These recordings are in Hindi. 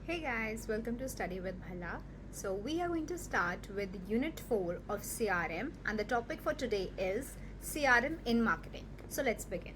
Hey guys, welcome to Study with Bhala. So, we are going to start with Unit 4 of CRM, and the topic for today is CRM in marketing. So, let's begin.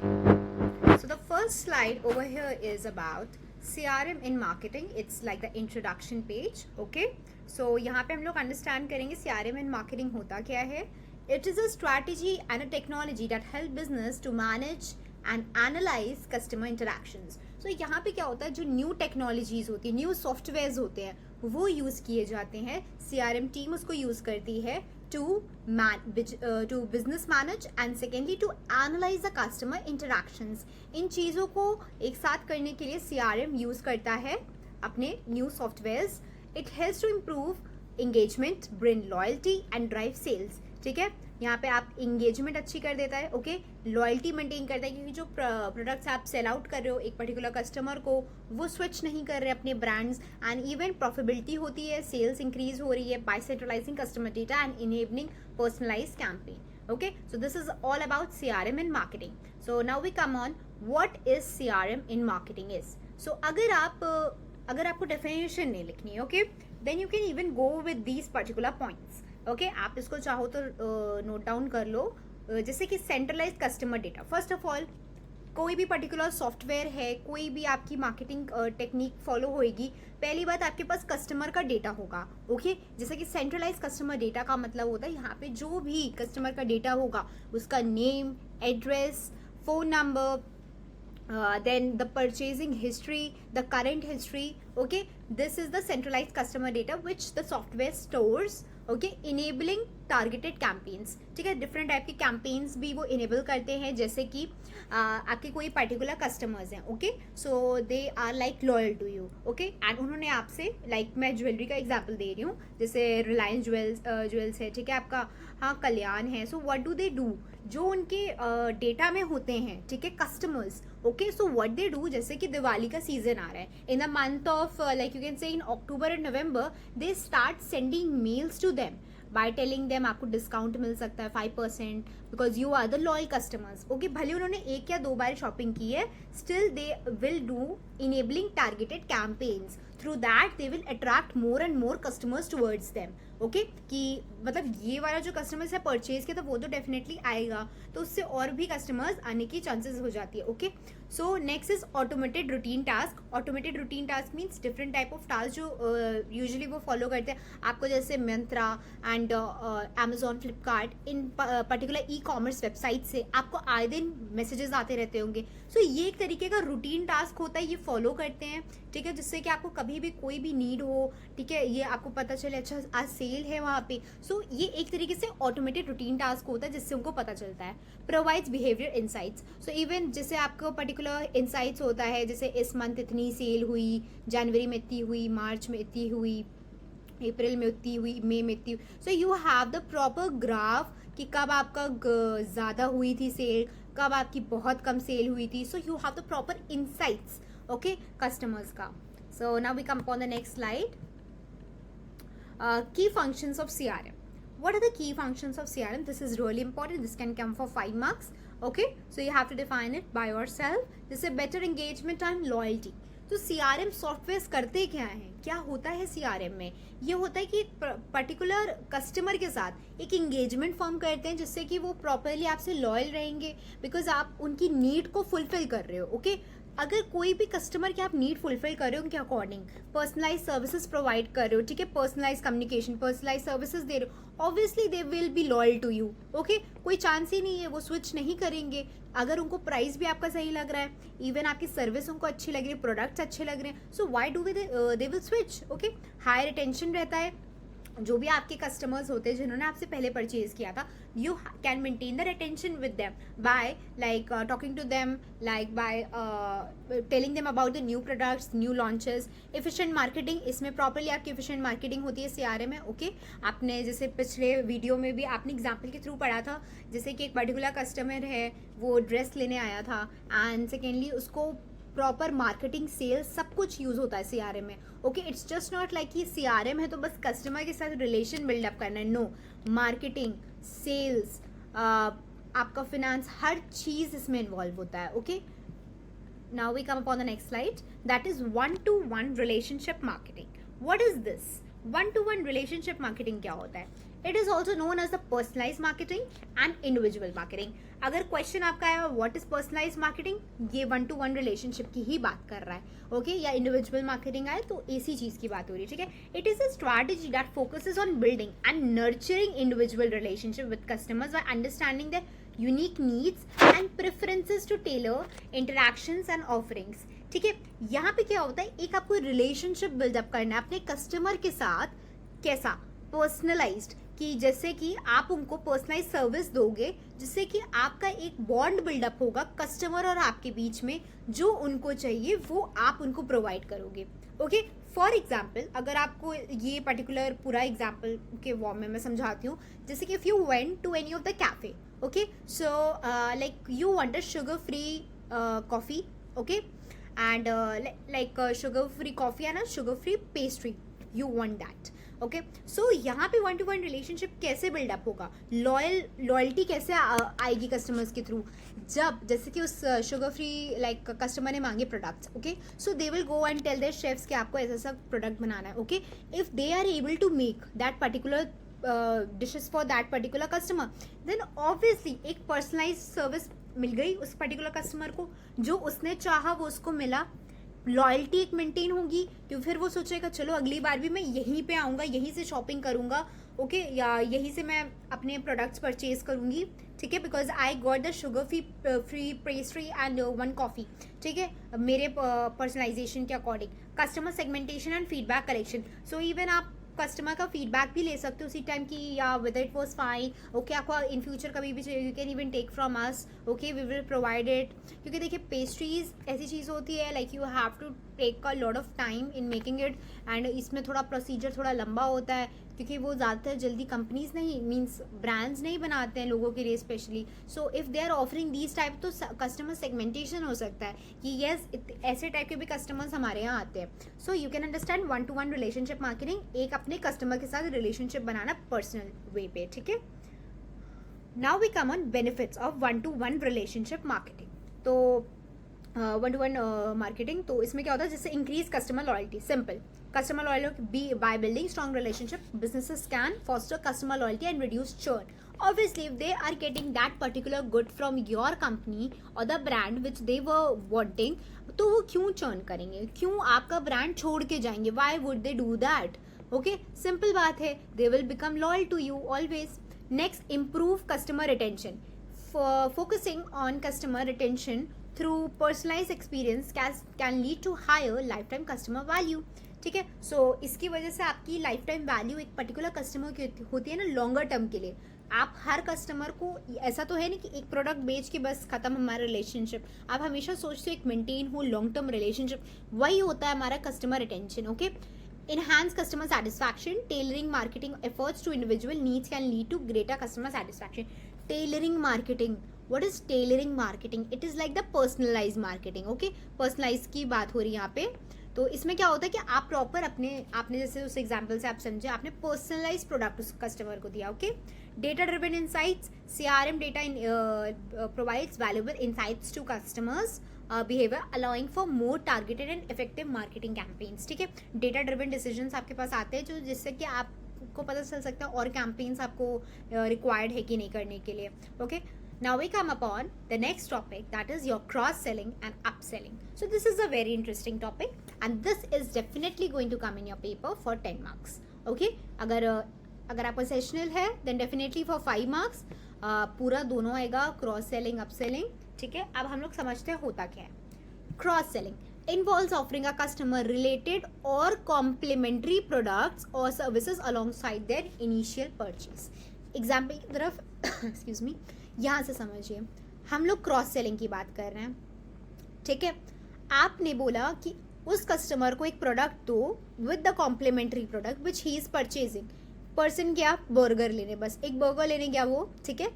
So, the first slide over here is about CRM in marketing. It's like the introduction page. Okay. So, यहाँ पे हम लोग understand करेंगे CRM in marketing होता क्या है. It is a strategy and a technology that help business to manage and analyze customer interactions. So यहाँ पे क्या होता है, जो न्यू टेक्नोलॉजीज होती है, न्यू सॉफ्टवेयर्स होते हैं, वो यूज़ किए जाते हैं. CRM टीम उसको यूज़ करती है to business manage and secondly to analyze the customer interactions. इन चीज़ों को एक साथ करने के लिए CRM यूज़ करता है अपने new softwares. It helps to improve engagement, bring loyalty and drive sales. ठीक है, यहाँ पे आप इंगेजमेंट अच्छी कर देता है. ओके, लॉयल्टी मेंटेन करता है, क्योंकि जो प्रोडक्ट्स आप सेल आउट कर रहे हो एक पर्टिकुलर कस्टमर को, वो स्विच नहीं कर रहे अपने ब्रांड्स. एंड इवन प्रॉफिटेबिलिटी होती है, सेल्स इंक्रीज हो रही है by centralising customer data and enabling personalised campaign. Okay, so this is all about CRM in marketing. So now we come on what is CRM in marketing is. So अगर आपको डेफिनेशन नहीं लिखनी है, okay, then you can even go with these particular points. Okay, आप इसको चाहो तो नोट डाउन कर लो. जैसे कि centralise customer data. First of all, कोई भी पर्टिकुलर सॉफ्टवेयर है, कोई भी आपकी मार्केटिंग टेक्निक फॉलो होएगी, पहली बात आपके पास कस्टमर का डेटा होगा. ओके, जैसे कि सेंट्रलाइज कस्टमर डेटा का मतलब होता है यहाँ पे जो भी कस्टमर का डेटा होगा, उसका name, address, phone number, then the purchasing history, the current history. Okay, this is the centralized customer data which the software stores. Okay, enabling targeted campaigns. ठीक है, डिफरेंट टाइप के कैंपेन्स भी वो इनेबल करते हैं. जैसे कि आपके कोई पर्टिकुलर कस्टमर्स हैं, okay, so they are like loyal to you. Okay, and उन्होंने आपसे, लाइक मैं ज्वेलरी का एग्जांपल दे रही हूँ, जैसे रिलायंस ज्वेल्स है, ठीक है, आपका हाँ कल्याण है. So what do they do, जो उनके डेटा में होते हैं, ठीक है, customers. Okay, so what they do, जैसे कि दिवाली का सीजन आ रहा है, in the month of like you can say in October and November, they start sending mails to them by telling them आपको डिस्काउंट मिल सकता है 5% because you are the loyal customers. Okay, भले उन्होंने एक या दो बार शॉपिंग की है, still they will do enabling targeted campaigns. Through that they will attract more and more customers towards them. Okay, कि मतलब ये वाला जो कस्टमर्स है परचेज किया, तो वो तो डेफिनेटली आएगा, तो उससे और भी कस्टमर्स आने की चांसेस हो जाती है. Okay, so next is automated routine task. Automated routine task means different type of task जो यूजुअली वो फॉलो करते हैं आपको, जैसे Myntra and Amazon, Flipkart, in particular e commerce website से आपको आए दिन मैसेजेस आते रहते होंगे. सो ये एक तरीके का रूटीन टास्क होता है, ये फॉलो करते हैं. ठीक है, जिससे कि आपको कभी भी कोई भी नीड हो, ठीक है, ये आपको पता चले अच्छा आज सेल है वहाँ पे. सो ये एक तरीके से ऑटोमेटेड रूटीन टास्क होता है जिससे उनको पता चलता है. Provides behaviour insights. So even जैसे आपको पर्टिकुलर इंसाइट्स होता है, जैसे इस मंथ इतनी सेल हुई, जनवरी में इतनी हुई, मार्च में इतनी हुई, अप्रैल में उतनी हुई, मई में इतनी. सो you have the proper graph कि कब आपका ज़्यादा हुई थी सेल, कब आपकी बहुत कम सेल हुई थी. So you have the proper insights, okay, customers का. So now we come upon the next slide. Key functions of CRM. What are the key functions of CRM? This is really important. This can come for 5 marks. Okay, so you have to define it by yourself. This is better engagement and loyalty. तो CRM सॉफ्टवेयर करते क्या हैं, क्या होता है CRM में? ये होता है कि एक पर्टिकुलर कस्टमर के साथ एक इंगेजमेंट फॉर्म करते हैं जिससे कि वो प्रॉपरली आपसे लॉयल रहेंगे, बिकॉज आप उनकी नीड को फुलफिल कर रहे हो. ओके, अगर कोई भी कस्टमर की आप नीड फुलफिल कर रहे हो उनके अकॉर्डिंग, पर्सनलाइज सर्विसेज प्रोवाइड कर रहे हो, ठीक है, पर्सनलाइज कम्युनिकेशन, पर्सनलाइज सर्विसेज दे रहे हो, obviously they will be loyal to you. Okay, कोई चांस ही नहीं है, वो स्विच नहीं करेंगे. अगर उनको प्राइस भी आपका सही लग रहा है, इवन आपकी सर्विस उनको अच्छी लग रही है, प्रोडक्ट्स अच्छे लग रहे हैं, so why do they will switch. Okay, higher attention रहता है. जो भी आपके कस्टमर्स होते हैं जिन्होंने आपसे पहले परचेज किया था, you can maintain the attention with them by like talking to them, like by telling them about the new products, new launches. Efficient marketing, इसमें प्रॉपरली आपकी एफिशिएंट मार्केटिंग होती है CRM में. ओके, आपने जैसे पिछले वीडियो में भी आपने एग्जाम्पल के थ्रू पढ़ा था, जैसे कि एक पर्टिकुलर कस्टमर है, वो ड्रेस लेने आया था एंड सेकेंडली उसको प्रॉपर मार्केटिंग, सेल्स, सब कुछ यूज होता है CRM में. Okay, it's just not like कि CRM है तो बस कस्टमर के साथ रिलेशन बिल्डअप करना है. नो, मार्केटिंग, सेल्स, आपका फिनेंस, हर चीज इसमें इन्वॉल्व होता है. Okay, Now we come upon the next slide, that is one-to-one relationship marketing. What is this? One-to-one relationship marketing क्या होता है? It is also known as the personalized marketing and individual marketing. अगर क्वेश्चन आपका है व्हाट इज पर्सनलाइज मार्केटिंग, ये वन टू वन रिलेशनशिप की ही बात कर रहा है, ओके या इंडिविजुअल मार्केटिंग आए तो इसी चीज की बात हो रही है, ठीक है. It is a strategy that focuses on building and nurturing individual relationship with customers by understanding their unique needs and preferences to tailor interactions and offerings. ठीक है, यहाँ पे क्या होता है, एक आपको रिलेशनशिप बिल्डअप करना है अपने कस्टमर के साथ. कैसा? पर्सनलाइज्ड, कि जैसे कि आप उनको पर्सनलाइज सर्विस दोगे जिससे कि आपका एक बॉन्ड बिल्डअप होगा कस्टमर और आपके बीच में, जो उनको चाहिए वो आप उनको प्रोवाइड करोगे. ओके, फॉर एग्जाम्पल अगर आपको ये पर्टिकुलर पूरा एग्जाम्पल के फॉर्म में मैं समझाती हूँ, जैसे कि if you went to any of the cafe, okay, so like you want a sugar free coffee, okay, and like sugar free coffee and a sugar free pastry, you want that. Okay, so यहाँ पे वन टू वन रिलेशनशिप कैसे बिल्डअप होगा, लॉयल्टी कैसे आएगी कस्टमर्स के थ्रू, जब जैसे कि उस शुगर फ्री लाइक कस्टमर ने मांगे products, okay, so they will go and tell their chefs कि आपको ऐसा सा प्रोडक्ट बनाना है. Okay, if they are able to make that particular dishes for that particular customer, then obviously एक पर्सनलाइज सर्विस मिल गई उस पर्टिकुलर कस्टमर को, जो उसने चाहा वो उसको मिला. लॉयल्टी एक मेंटेन होगी, क्योंकि फिर वो सोचेगा चलो अगली बार भी मैं यहीं पे आऊँगा, यहीं से शॉपिंग करूँगा, ओके, या यहीं से मैं अपने प्रोडक्ट्स परचेज करूँगी, ठीक है, because I got the sugar free pastry and one coffee, ठीक है, मेरे पर्सनलाइजेशन के according. Customer segmentation and feedback collection, so even आप कस्टमर का फीडबैक भी ले सकते हो उसी टाइम की, या whether it was fine, okay, आपको इन फ्यूचर कभी भी चाहिए, you can even take from us, okay, we will provide it. क्योंकि देखिए पेस्ट्रीज ऐसी चीज़ होती है like you have to take a lot of time in making it, and इसमें थोड़ा प्रोसीजर थोड़ा लंबा होता है, क्योंकि वो ज़्यादातर जल्दी कंपनीज नहीं मीन्स ब्रांड्स नहीं बनाते हैं लोगों के लिए specially. So if they are offering these type, तो कस्टमर सेगमेंटेशन हो सकता है कि येस ऐसे टाइप के भी कस्टमर्स हमारे यहाँ आते हैं. सो you can understand one to one relationship marketing, एक अपने कस्टमर के साथ रिलेशनशिप बनाना पर्सनल वे पे, ठीक है. Now we come on benefits of one to one relationship marketing. तो वन टू वन मार्केटिंग, तो इसमें क्या होता है, जैसे increase customer loyalty. Simple, customer loyalty by building strong relationship, businesses can foster customer loyalty and reduce churn. Obviously, if they are getting that particular good from your company or the brand which they were wanting, तो वो क्यों churn करेंगे, क्यों आपका brand छोड़ के जाएंगे, why would they do that? Okay, simple बात है, they will become loyal to you always. Next, improve customer retention. Focusing on customer retention through personalized experience can lead to higher lifetime customer value. ठीक है, सो इसकी वजह से आपकी लाइफ टाइम वैल्यू एक पर्टिकुलर कस्टमर की होती है ना, लॉन्गर टर्म के लिए. आप हर कस्टमर को, ऐसा तो है नहीं कि एक प्रोडक्ट बेच के बस खत्म हमारा रिलेशनशिप, आप हमेशा सोचते हो एक मेंटेन हो लॉन्ग टर्म रिलेशनशिप, वही होता है हमारा customer retention. Okay, enhance customer satisfaction, tailoring marketing efforts to individual needs can lead to greater customer satisfaction. Tailoring marketing, what is tailoring marketing? It is like the personalized marketing. Okay, personalized की बात हो रही है यहाँ पे. तो इसमें क्या होता है कि आप प्रॉपर आपने जैसे उस एग्जाम्पल से आप समझे, आपने पर्सनलाइज प्रोडक्ट उस कस्टमर को दिया. Okay, data driven insights, CRM data provides valuable insights to customers behaviour, allowing for more targeted and effective marketing campaigns. ठीक है, डेटा ड्रिवन डिसीजंस आपके पास आते हैं, जो जिससे कि आपको पता चल सकता है और कैंपेन्स आपको रिक्वायर्ड है कि नहीं करने के लिए. Okay, now we come upon the next topic, that is your cross selling and upselling. So this is a very interesting topic and this is definitely going to come in your paper for 10 marks. Okay, अगर आपका सेशनल है then definitely for 5 marks पूरा दोनों आएगा, क्रॉस सेलिंग, अपसेलिंग. ठीक है, अब हम लोग समझते हैं होता क्या है. Cross selling involves offering a customer related or complementary products or services alongside their initial purchase. Example की तरफ एक्सक्यूज मी, यहाँ से समझिए, हम लोग क्रॉस सेलिंग की बात कर रहे हैं. ठीक है, आपने बोला कि उस कस्टमर को एक प्रोडक्ट दो with the complimentary product which he is purchasing. Person गया बर्गर लेने, बस एक बर्गर लेने गया वो. ठीक है,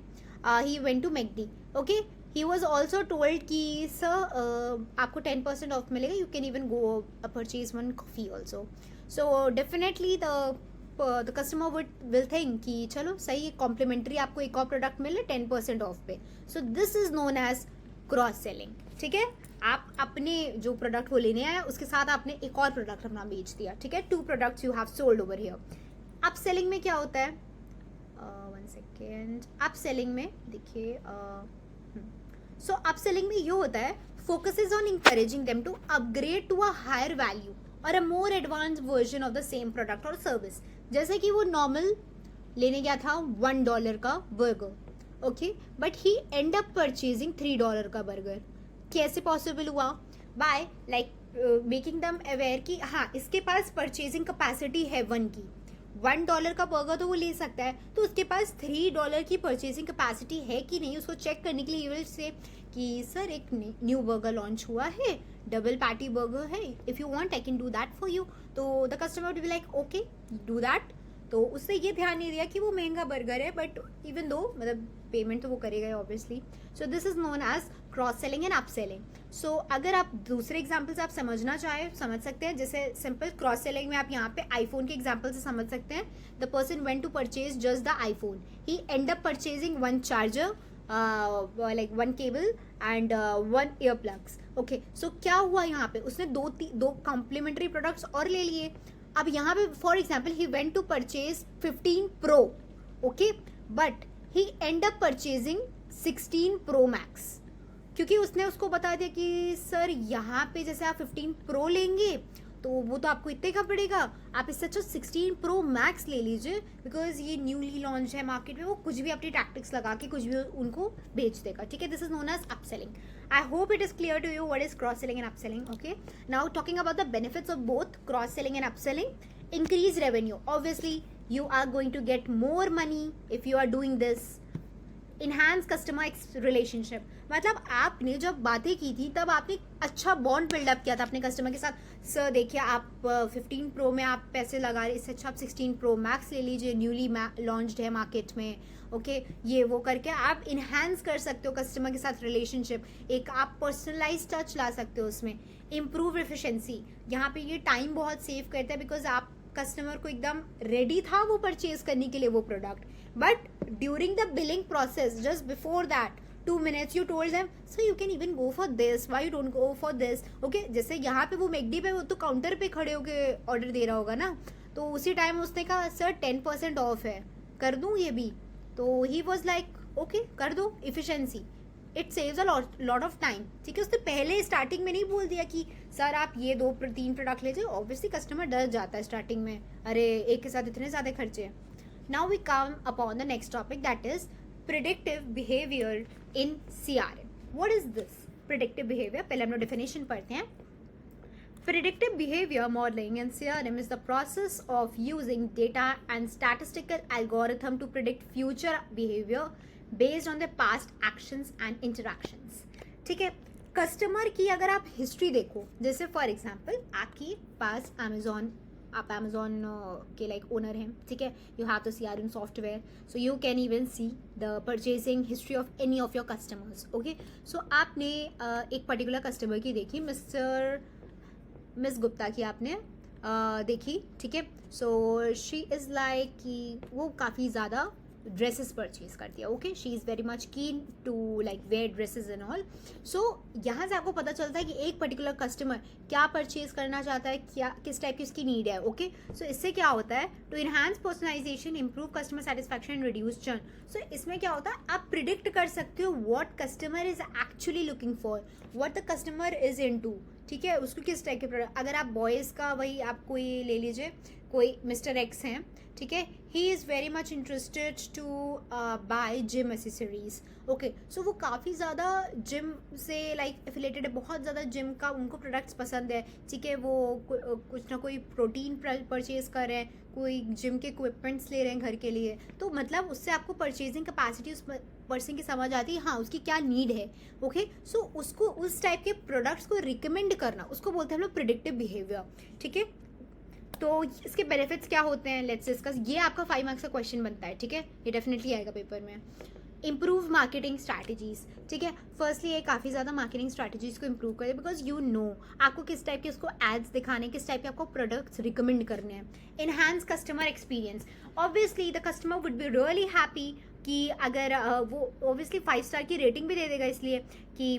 he went to McD. Okay, he was also told कि सर आपको 10% ऑफ मिलेगा, you can even go purchase one coffee also. So definitely the customer will think कि चलो सही है, कॉम्प्लीमेंट्री आपको एक और प्रोडक्ट मिले 10% ऑफ पे. So this is known as cross selling. ठीक है, आप अपने जो प्रोडक्ट वो लेने आए उसके साथ आपने एक और प्रोडक्ट अपना बेच दिया, ठीक है, 2 products you have sold over here. Up selling में क्या होता है, 1 सेकेंड, अप सेलिंग में देखिए, सो अप सेलिंग में ये होता है focuses on encouraging them to upgrade to a higher value or a more advanced version of the same product or service. जैसे कि वो नॉर्मल लेने गया था $1 का burger, okay, but he end up purchasing $3 का बर्गर. कैसे पॉसिबल हुआ? By like making them aware कि हाँ इसके पास परचेजिंग कैपेसिटी है 1 की. $1 का बर्गर तो वो ले सकता है, तो उसके पास $3 की परचेजिंग कैपेसिटी है कि नहीं, उसको चेक करने के लिए ही विल से कि सर एक न्यू बर्गर लॉन्च हुआ है, डबल पैटी बर्गर है, if you want I can do that for you. तो the customer will be like okay do that. तो उससे ये ध्यान नहीं दिया कि वो महंगा बर्गर है, बट इवन दो मतलब पेमेंट तो वो करेगा obviously. So this is known as cross selling and up selling. So अगर आप दूसरे एग्जाम्पल्स आप समझना चाहें समझ सकते हैं. जैसे सिंपल क्रॉस सेलिंग में आप यहाँ पे आईफोन के एग्जाम्पल से समझ सकते हैं. The person went to purchase just the iPhone, he end up purchasing 1 charger, like 1 cable and 1 earplugs. Okay, so क्या हुआ यहाँ पे, उसने दो कॉम्प्लीमेंट्री प्रोडक्ट्स और ले लिए. अब यहाँ पे for example he went to purchase 15 pro, okay, but he end up purchasing 16 pro max, क्योंकि उसने उसको बता दिया कि सर यहाँ पे जैसे आप 15 प्रो लेंगे तो वो तो आपको इतने का पड़ेगा, आप इससे अच्छा 16 प्रो मैक्स ले लीजिए बिकॉज ये न्यूली लॉन्च है मार्केट में. वो कुछ भी अपनी टैक्टिक्स लगा के कुछ भी उनको बेच देगा, ठीक है. This is known as up selling. I hope it is clear to you what is cross selling and upselling. Okay, now talking about the benefits of both cross selling and upselling. Increase revenue, obviously you are going to get more money if you are doing this. Enhance customer relationship, मतलब आपने जब बातें की थी तब आपने अच्छा बॉन्ड बिल्डअप किया था अपने कस्टमर के साथ. सर देखिए आप 15 प्रो में आप पैसे लगा रहे, इससे अच्छा आप 16 प्रो मैक्स ले लीजिए, न्यूली लॉन्च्ड है मार्केट में, ओके. ये वो करके आप इन्हांस कर सकते हो कस्टमर के साथ रिलेशनशिप. एक आप पर्सनलाइज टच ला सकते हो उसमें. इम्प्रूव एफिशिएंसी, यहाँ पे ये टाइम बहुत सेव करता है बिकॉज आप कस्टमर को एकदम रेडी था वो परचेज करने के लिए वो product, but during the billing process just before that 2 minutes you told them so you can even go for this, why you don't go for this. okay, जैसे यहाँ पे वो मैकडी पे वो तो काउंटर पे खड़े होके ऑर्डर दे रहा होगा ना, तो उसी टाइम उसने कहा सर 10% ऑफ है, कर दूँ ये भी. तो ही वॉज लाइक ओके कर दो. Efficiency, it saves a lot of time, ठीक है. उसने पहले स्टार्टिंग में नहीं बोल दिया कि सर आप ये 2-3 प्रोडक्ट लीजिए. ऑब्वियसली कस्टमर डर जाता है स्टार्टिंग में, अरे एक के साथ इतने ज़्यादा खर्चे. Now we come upon the next topic that is predictive behaviour in CRM. What is this predictive behaviour? पहले हम लोग डेफिनेशन पढ़ते हैं. Predictive behavior modeling in CRM is the process of using data and statistical algorithm to predict future behavior based on their past actions and interactions. ठीक है. कस्टमर की अगर आप हिस्ट्री देखो, जैसे फॉर एग्जाम्पल आपके पास अमेजोन, आप अमेजोन के लाइक ओनर हैं, ठीक है. You have the CRM software, so you can even see the purchasing history of any of your customers. Okay, so आपने एक पर्टिकुलर कस्टमर की देखी, मिस गुप्ता की आपने देखी, ठीक है. सो शी इज़ लाइक कि वो काफ़ी ज़्यादा ड्रेसेस परचेज करती है. Okay, she is very much keen to like wear dresses and all. So यहाँ से आपको पता चलता है कि एक पर्टिकुलर कस्टमर क्या परचेज करना चाहता है, क्या किस टाइप की उसकी नीड है. ओके, सो इससे क्या होता है, to enhance personalisation, improve customer satisfaction, reduce churn. So इसमें क्या होता है, आप प्रिडिक्ट कर सकते हो what customer is actually looking for, what the customer is into, ठीक है. उसको किस टाइप के प्रोडक्ट, अगर आप बॉयज़ का वही आप कोई ले लीजिए, कोई मिस्टर एक्स हैं, ठीक है. He is very much interested to buy gym accessories. Okay, so वो काफ़ी ज़्यादा जिम से लाइक एफिलेटेड है, बहुत ज़्यादा जिम का उनको प्रोडक्ट्स पसंद है, ठीक है. वो कुछ ना कोई प्रोटीन परचेज कर रहे हैं, कोई जिम के इक्विपमेंट्स ले रहे हैं घर के लिए. तो मतलब उससे आपको परचेजिंग कैपेसिटी उस पर्सन की समझ आती है, हाँ उसकी क्या नीड है. ओके, सो उसको उस टाइप के प्रोडक्ट्स को रिकमेंड करना, उसको बोलते हैं हम लोग प्रिडिक्टिव बिहेवियर, ठीक है. तो इसके बेनिफिट्स क्या होते हैं, लेट्स डिस्कस. ये आपका 5 मार्क्स का क्वेश्चन बनता है, ठीक है. ये डेफिनेटली आएगा पेपर में. इम्प्रूव मार्केटिंग स्ट्रैटेजीज, ठीक है. फर्स्टली ये काफ़ी ज़्यादा मार्केटिंग स्ट्रैटेजीज को इम्प्रूव करे बिकॉज यू नो आपको किस टाइप के उसको एड्स दिखाने, किस टाइप के आपको प्रोडक्ट्स रिकमेंड करने हैं. Enhance customer experience, obviously the customer would be really happy कि अगर वो ऑब्वियसली 5 स्टार की रेटिंग भी दे देगा, इसलिए कि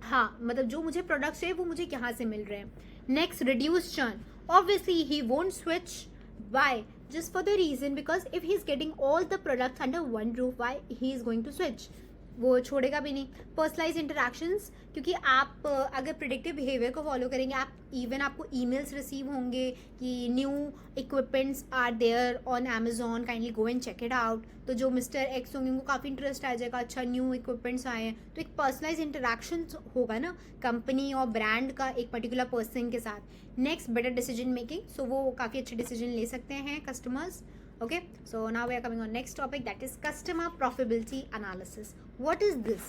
हाँ, मतलब जो मुझे प्रोडक्ट्स है वो मुझे यहाँ से मिल रहे हैं. Next, reduce churn. Obviously he won't switch. Why? Just for the reason because if he is getting all the products under one roof, why he is going to switch? वो छोड़ेगा भी नहीं. पर्सनलाइज इंटरेक्शंस, क्योंकि आप अगर प्रिडिक्टिव बिहेवियर को फॉलो करेंगे, आप इवन आपको ईमेल्स रिसीव होंगे कि new equipments are there on Amazon, kindly go and check it out. तो जो मिस्टर एक्स होंगे उनको काफ़ी इंटरेस्ट आ जाएगा, अच्छा न्यू इक्विपमेंट्स आए हैं. तो एक पर्सनलाइज इंटरेक्शन होगा ना कंपनी और ब्रांड का एक पर्टिकुलर पर्सन के साथ. Next, better decision making. So वो काफ़ी अच्छे डिसीजन ले सकते हैं customers. Okay, so now we are coming on next topic, that is customer profitability analysis. What is this?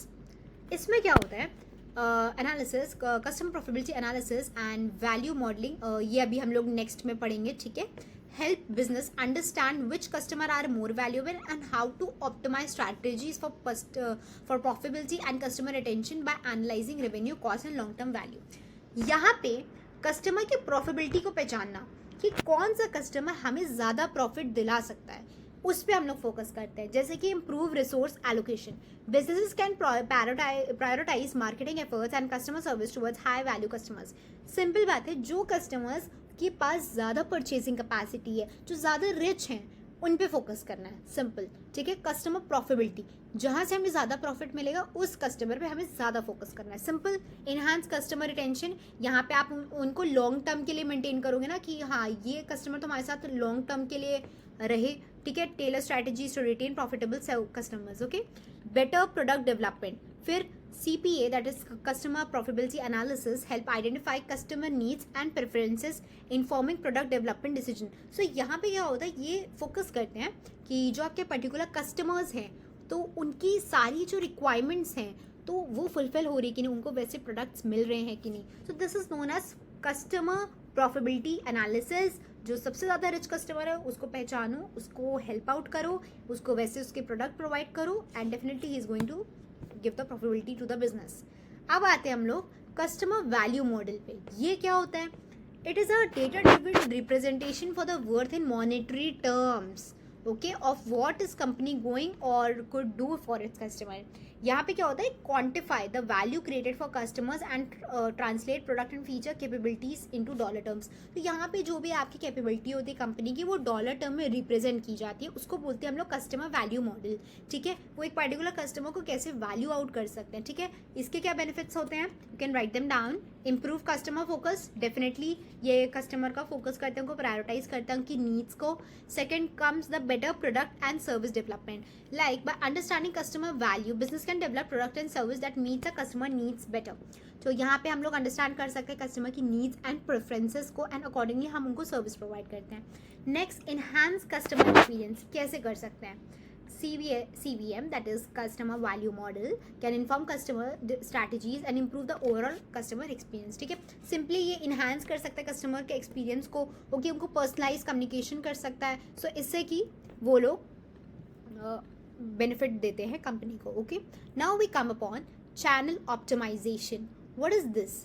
इसमें क्या होता है? Analysis, customer profitability analysis and value modelling, ये अभी हम लोग नेक्स्ट में पढ़ेंगे. ठीक है. Help business understand which customer are more valuable and how to optimise strategies for profitability and customer retention by analysing revenue, cost and long term value. यहाँ पे कस्टमर की प्रॉफिटेबिलिटी को पहचानना कि कौन सा कस्टमर हमें ज़्यादा प्रॉफिट दिला सकता है, उस पर हम लोग फोकस करते हैं. जैसे कि improve resource allocation. Businesses can prioritise marketing efforts and customer service towards high value customers. Simple बात है, जो कस्टमर्स के पास ज़्यादा परचेसिंग कैपेसिटी है, जो ज़्यादा रिच हैं, उन पे फोकस करना है. सिंपल. ठीक है. कस्टमर प्रॉफिटेबिलिटी, जहाँ से हमें ज़्यादा प्रॉफिट मिलेगा उस कस्टमर पे हमें ज़्यादा फोकस करना है. सिंपल. इनहांस कस्टमर रिटेंशन, यहाँ पे आप उनको लॉन्ग टर्म के लिए मेंटेन करोगे ना कि हाँ ये कस्टमर तो हमारे साथ लॉन्ग टर्म के लिए रहे. ठीक है. Tailor strategies to retain profitable customers. Okay. Better product development. फिर CPA, that is customer profitability analysis, help identify customer needs and preferences, informing product development decision. So यहाँ पे क्या होता है, ये फोकस करते हैं कि जो आपके पर्टिकुलर कस्टमर्स हैं तो उनकी सारी जो रिक्वायरमेंट्स हैं तो वो फुलफिल हो रही कि नहीं, उनको वैसे प्रोडक्ट्स मिल रहे हैं कि नहीं. So this is known as customer profitability analysis. जो सबसे ज़्यादा रिच कस्टमर है उसको पहचानो, उसको हेल्प आउट करो, उसको वैसे उसके प्रोडक्ट प्रोवाइड करो and definitely he is going to give the profitability to the business. अब आते हैं हम लोग कस्टमर वैल्यू मॉडल पे. ये क्या होता है? It is a data driven representation for the worth in monetary terms, okay, of what is company going और could do for its customer. यहाँ पे क्या होता है? Quantify the value created for customers and translate product and feature capabilities into dollar terms. तो यहाँ पे जो भी आपकी कैपेबिलिटी होती है कंपनी की, वो डॉलर टर्म में रिप्रेजेंट की जाती है. उसको बोलते हैं हम लोग कस्टमर वैल्यू मॉडल. ठीक है. वो एक पर्टिकुलर कस्टमर को कैसे वैल्यू आउट कर सकते हैं. ठीक है. इसके क्या बेनिफिट्स होते हैं? You can write them down. Improve customer focus. Definitely ये कस्टमर का फोकस करते हैं, उनको प्रायोरिटाइज करते हैं उनकी नीड्स को. Second comes the better product and service development. Like by understanding customer value, business can develop product and service that meets the customer needs better. तो यहाँ पे हम लोग अंडरस्टैंड कर सकते हैं कस्टमर की नीड्स एंड प्रेफरेंसेस को एंड अकॉर्डिंगली हम उनको सर्विस प्रोवाइड करते हैं. Next, enhance customer experience. कैसे कर सकते हैं? CVM, that is customer value model, can inform customer strategies and improve the overall customer experience. ठीक है. सिंपली ये इन्हांस कर सकता है कस्टमर के एक्सपीरियंस को. ओके. उनको पर्सनलाइज कम्युनिकेशन कर सकता है. सो इससे कि वो लोग बेनिफिट देते हैं कंपनी को. Okay. Now we come upon channel optimisation. What is this?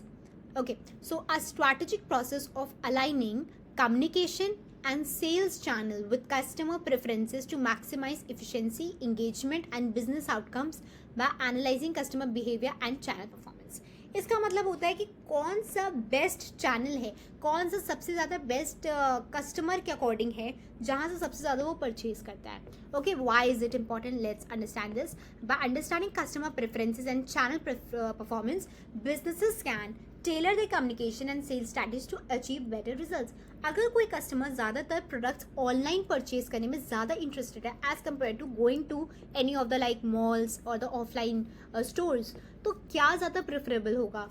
Okay. So a strategic process of aligning communication and sales channel with customer preferences to maximize efficiency, engagement and business outcomes by analyzing customer behavior and channel performance. इसका मतलब होता है कि कौन सा बेस्ट चैनल है, कौन सा सबसे ज़्यादा बेस्ट कस्टमर के अकॉर्डिंग है, जहाँ से सबसे ज़्यादा वो परचेज करता है. Okay. Why is it important? Let's understand this. By understanding customer preferences and channel performance, businesses can tailor their communication and sales strategies to achieve better results. अगर कोई कस्टमर ज़्यादातर प्रोडक्ट्स ऑनलाइन परचेज करने में ज़्यादा इंटरेस्टेड है as compare to going to any of the like malls और द ऑफलाइन स्टोर्स, तो क्या ज़्यादा प्रेफरेबल होगा?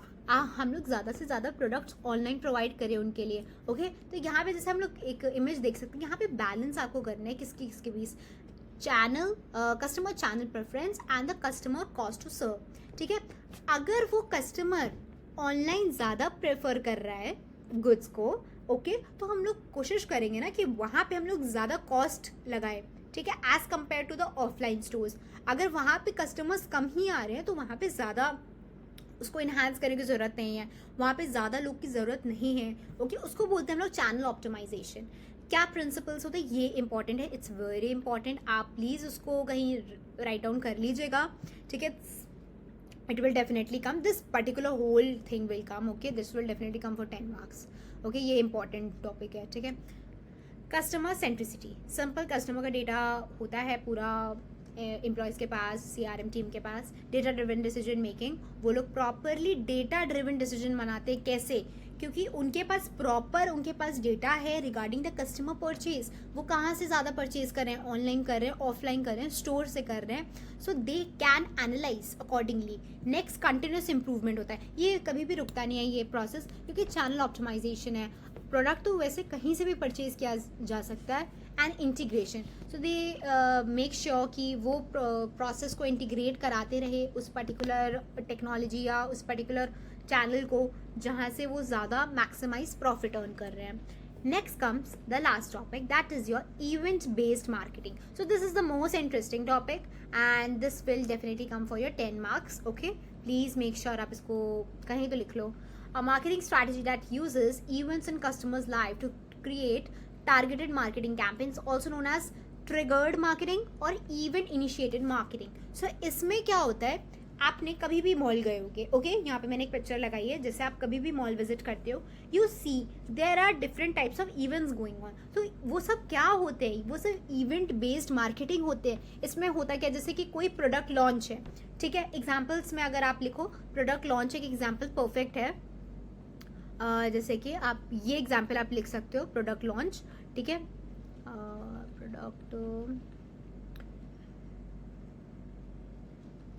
हम लोग ज़्यादा से ज़्यादा प्रोडक्ट्स ऑनलाइन प्रोवाइड करें उनके लिए. ओके. तो यहाँ पे जैसे हम लोग एक इमेज देख सकते हैं, यहाँ पे बैलेंस आपको करना है किसके बीच? Channel, customer channel preference and the customer cost to serve. ठीक है. अगर वो कस्टमर ऑनलाइन ज़्यादा प्रेफर कर रहा है गुड्स को, ओके, तो हम लोग कोशिश करेंगे ना कि वहाँ पे हम लोग ज़्यादा कॉस्ट लगाएं. ठीक है. As compare to the offline stores. अगर वहाँ पे कस्टमर्स कम ही आ रहे हैं तो वहाँ पे ज़्यादा उसको इन्हांस करने की ज़रूरत नहीं है, वहाँ पे ज़्यादा लोग की ज़रूरत नहीं है. ओके. उसको बोलते हैं हम लोग चैनल ऑप्टिमाइजेशन. क्या प्रिंसिपल्स होते हैं ये इंपॉर्टेंट है. It's very important. आप प्लीज़ उसको कहीं राइट डाउन कर लीजिएगा. ठीक है. it will definitely come, this particular whole thing will come, okay, this will definitely come for 10 marks, okay, ये important topic है, ठीक है. कस्टमर सेंट्रिसिटी, सिंपल कस्टमर का डेटा होता है पूरा एम्प्लॉयज़ के पास, सीआरएम टीम के पास. डेटा ड्रिवन डिसीजन मेकिंग, वो लोग प्रॉपरली डेटा ड्रिवन डिसीजन बनाते हैं. कैसे? क्योंकि उनके पास डेटा है रिगार्डिंग द कस्टमर परचेज. वो कहाँ से ज़्यादा परचेज कर रहे हैं, ऑनलाइन कर रहे हैं, ऑफलाइन कर रहे हैं, स्टोर से कर रहे हैं. So they can analyse accordingly. Next continuous improvement होता है, ये कभी भी रुकता नहीं है ये प्रोसेस, क्योंकि चैनल ऑप्टिमाइजेशन है. प्रोडक्ट तो वैसे कहीं से भी परचेज किया जा सकता है. And integration, so they make sure कि वो प्रोसेस को इंटीग्रेट कराते रहे उस पर्टिकुलर टेक्नोलॉजी या उस पर्टिकुलर चैनल को जहाँ से वो ज़्यादा मैक्सिमाइज प्रॉफिट अर्न कर रहे हैं. Next comes the last topic, that is your event based marketing. So this is the most interesting topic and this will definitely come for your 10 marks. Okay, please make sure आप इसको कहीं तो लिख लो. A marketing strategy that uses events in customers' life to create targeted marketing campaigns, also known as triggered marketing or event initiated marketing. So इसमें क्या होता है, आपने कभी भी मॉल गए होगे, ओके, यहाँ पे मैंने एक पिक्चर लगाई है, जैसे आप कभी भी मॉल विजिट करते हो, you see there are different types of events going on. तो वो सब क्या होते हैं, वो सब इवेंट बेस्ड मार्केटिंग होते हैं. इसमें होता क्या, जैसे कि कोई प्रोडक्ट लॉन्च है, ठीक है, एग्जाम्पल्स में अगर आप लिखो प्रोडक्ट लॉन्च, एक एग्जाम्पल परफेक्ट है. जैसे कि आप ये एग्जाम्पल आप लिख सकते हो, प्रोडक्ट लॉन्च, ठीक है, product,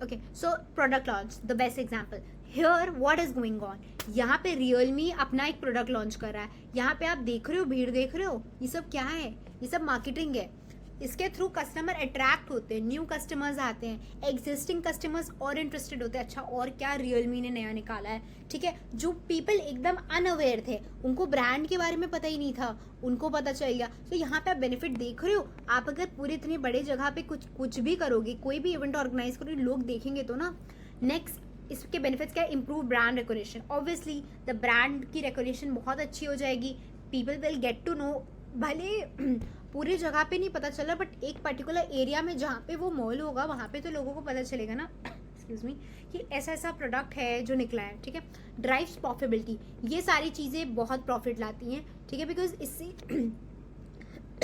okay, so product launch the best example. Here what is going on, यहाँ पे रियलमी अपना एक प्रोडक्ट लॉन्च कर रहा है. यहाँ पे आप देख रहे हो, भीड़ देख रहे हो, ये सब क्या है, ये सब मार्केटिंग है. इसके थ्रू कस्टमर अट्रैक्ट होते हैं, न्यू कस्टमर्स आते हैं, एग्जिस्टिंग कस्टमर्स और इंटरेस्टेड होते हैं. अच्छा और क्या रियलमी ने नया निकाला है, ठीक है. जो पीपल एकदम अनअवेयर थे, उनको ब्रांड के बारे में पता ही नहीं था, उनको पता चल गया. तो यहाँ पे आप बेनिफिट देख रहे हो. आप अगर पूरे इतने बड़े जगह पे कुछ भी करोगे, कोई भी इवेंट ऑर्गेनाइज करोगे, लोग देखेंगे तो ना. नेक्स्ट इसके बेनिफिट्स क्या है, improve brand recognition. Obviously the brand की रिकॉग्निशन बहुत अच्छी हो जाएगी. People will get to know, भले पूरी जगह पे नहीं पता चला, बट एक पर्टिकुलर एरिया में जहाँ पे वो मॉल होगा वहाँ पे तो लोगों को पता चलेगा ना, एक्सक्यूज मी, कि ऐसा ऐसा प्रोडक्ट है जो निकला है, ठीक है. ड्राइव्स प्रॉफिटेबिलिटी, ये सारी चीज़ें बहुत प्रॉफिट लाती हैं, ठीक है, बिकॉज इससे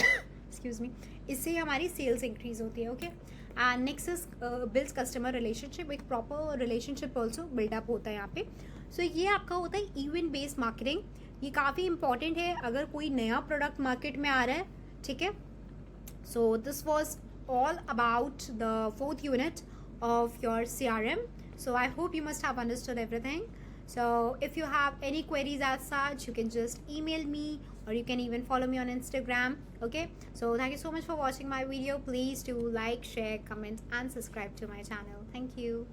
एक्सक्यूज मी, इससे हमारी सेल्स इंक्रीज होती है. Okay, and next is builds customer relationship. एक प्रॉपर रिलेशनशिप ऑल्सो बिल्डअप होता है यहाँ पे. सो ये आपका होता है इवेंट बेस्ड मार्केटिंग. ये काफ़ी इंपॉर्टेंट है अगर कोई नया प्रोडक्ट मार्केट में आ रहा है, ठीक है. So this was all about the 4th unit of your CRM. So I hope you must have understood everything. So if you have any queries as such, you can just email me or you can even follow me on Instagram. Okay, so thank you so much for watching my video. Please do like, share, comment and subscribe to my channel. Thank you.